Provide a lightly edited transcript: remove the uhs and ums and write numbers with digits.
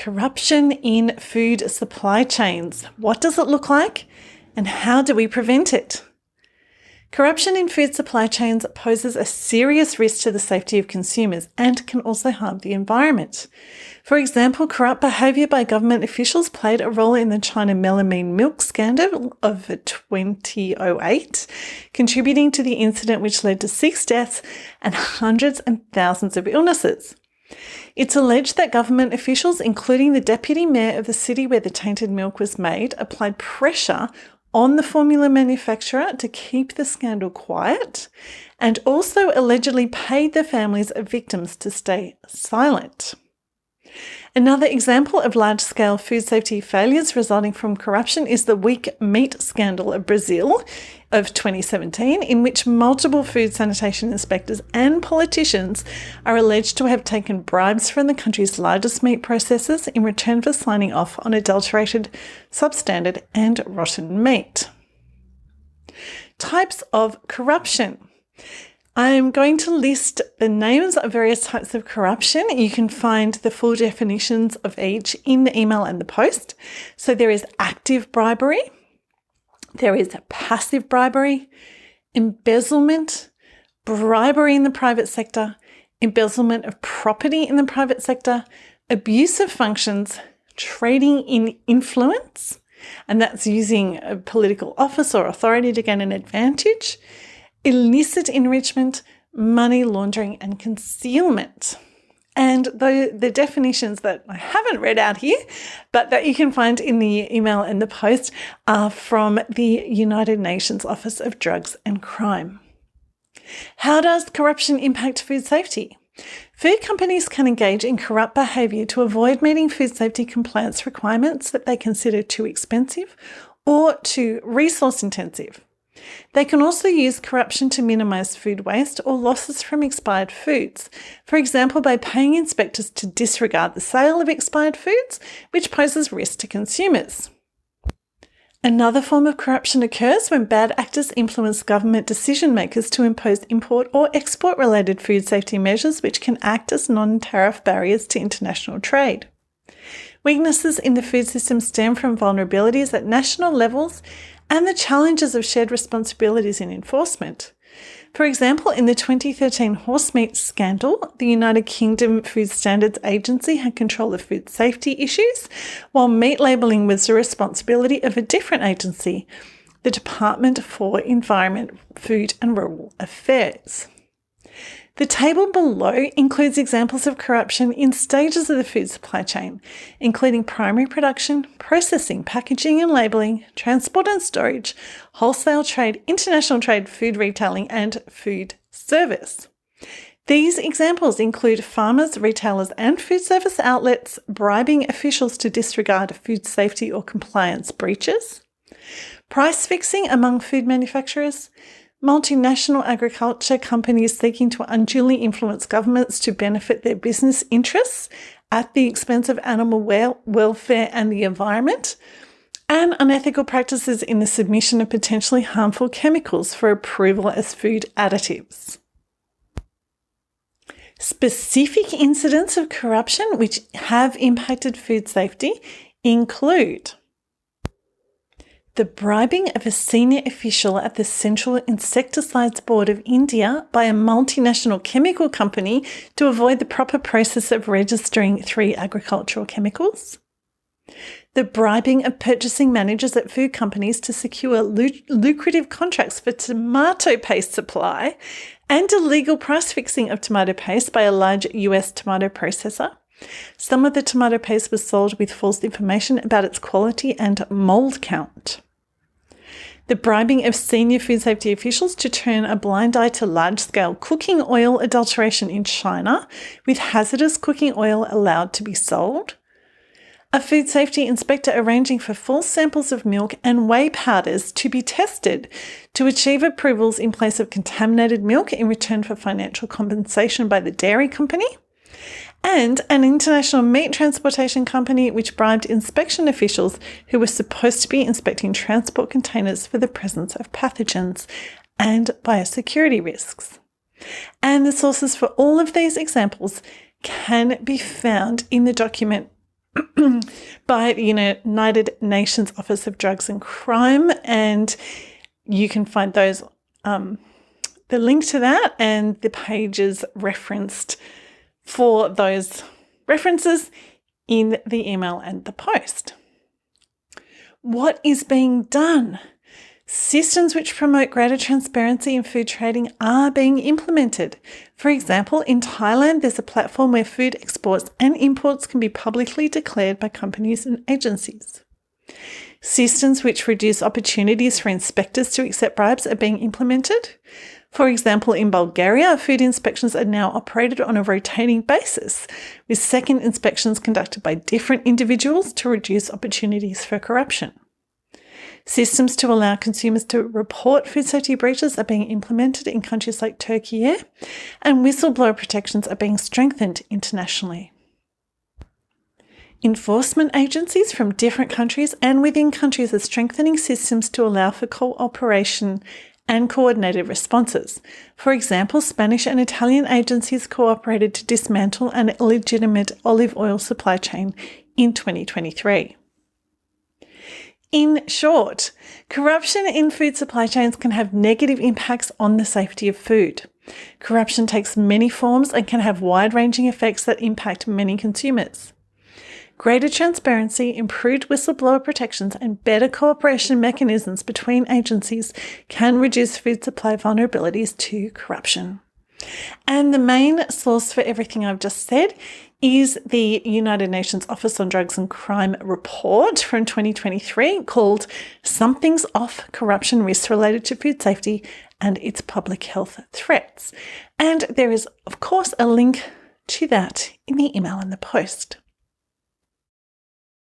Corruption in food supply chains. What does it look like and how do we prevent it? Corruption in food supply chains poses a serious risk to the safety of consumers and can also harm the environment. For example, corrupt behaviour by government officials played a role in the China melamine milk scandal of 2008, contributing to the incident which led to 6 deaths and hundreds and thousands of illnesses. It's alleged that government officials, including the deputy mayor of the city where the tainted milk was made, applied pressure on the formula manufacturer to keep the scandal quiet and also allegedly paid the families of victims to stay silent. Another example of large-scale food safety failures resulting from corruption is the weak meat scandal of Brazil of 2017, in which multiple food sanitation inspectors and politicians are alleged to have taken bribes from the country's largest meat processors in return for signing off on adulterated, substandard and rotten meat. Types of corruption. I'm going to list the names of various types of corruption. You can find the full definitions of each in the email and the post. So there is active bribery, there is passive bribery, embezzlement, bribery in the private sector, embezzlement of property in the private sector, abuse of functions, trading in influence, and that's using a political office or authority to gain an advantage, illicit enrichment, money laundering and concealment. And the definitions that I haven't read out here, but that you can find in the email and the post, are from the United Nations Office of Drugs and Crime. How does corruption impact food safety? Food companies can engage in corrupt behaviour to avoid meeting food safety compliance requirements that they consider too expensive or too resource intensive. They can also use corruption to minimise food waste or losses from expired foods, for example by paying inspectors to disregard the sale of expired foods, which poses risk to consumers. Another form of corruption occurs when bad actors influence government decision makers to impose import or export related food safety measures which can act as non-tariff barriers to international trade. Weaknesses in the food system stem from vulnerabilities at national levels and the challenges of shared responsibilities in enforcement. For example, in the 2013 horse meat scandal, the United Kingdom Food Standards Agency had control of food safety issues, while meat labelling was the responsibility of a different agency, the Department for Environment, Food and Rural Affairs. The table below includes examples of corruption in stages of the food supply chain, including primary production, processing, packaging and labelling, transport and storage, wholesale trade, international trade, food retailing and food service. These examples include farmers, retailers and food service outlets bribing officials to disregard food safety or compliance breaches, price fixing among food manufacturers, multinational agriculture companies seeking to unduly influence governments to benefit their business interests at the expense of animal welfare and the environment, and unethical practices in the submission of potentially harmful chemicals for approval as food additives. Specific incidents of corruption which have impacted food safety include the bribing of a senior official at the Central Insecticides Board of India by a multinational chemical company to avoid the proper process of registering 3 agricultural chemicals. The bribing of purchasing managers at food companies to secure lucrative contracts for tomato paste supply and illegal price fixing of tomato paste by a large US tomato processor. Some of the tomato paste was sold with false information about its quality and mould count. The bribing of senior food safety officials to turn a blind eye to large-scale cooking oil adulteration in China, with hazardous cooking oil allowed to be sold. A food safety inspector arranging for false samples of milk and whey powders to be tested to achieve approvals in place of contaminated milk in return for financial compensation by the dairy company. And an international meat transportation company which bribed inspection officials who were supposed to be inspecting transport containers for the presence of pathogens and biosecurity risks. And the sources for all of these examples can be found in the document by the United Nations Office of Drugs and Crime, and you can find those the link to that and the pages referenced for those references in the email and the post. What is being done? Systems which promote greater transparency in food trading are being implemented. For example, in Thailand, there's a platform where food exports and imports can be publicly declared by companies and agencies. Systems which reduce opportunities for inspectors to accept bribes are being implemented. For example, in Bulgaria, food inspections are now operated on a rotating basis, with second inspections conducted by different individuals to reduce opportunities for corruption. Systems to allow consumers to report food safety breaches are being implemented in countries like Turkey, and whistleblower protections are being strengthened internationally. Enforcement agencies from different countries and within countries are strengthening systems to allow for cooperation and coordinated responses. For example, Spanish and Italian agencies cooperated to dismantle an illegitimate olive oil supply chain in 2023. In short, corruption in food supply chains can have negative impacts on the safety of food. Corruption takes many forms and can have wide-ranging effects that impact many consumers. Greater transparency, improved whistleblower protections, and better cooperation mechanisms between agencies can reduce food supply vulnerabilities to corruption. And the main source for everything I've just said is the United Nations Office on Drugs and Crime report from 2023 called Something's Off: Corruption Risks Related to Food Safety and Its Public Health Threats. And there is, of course, a link to that in the email and the post.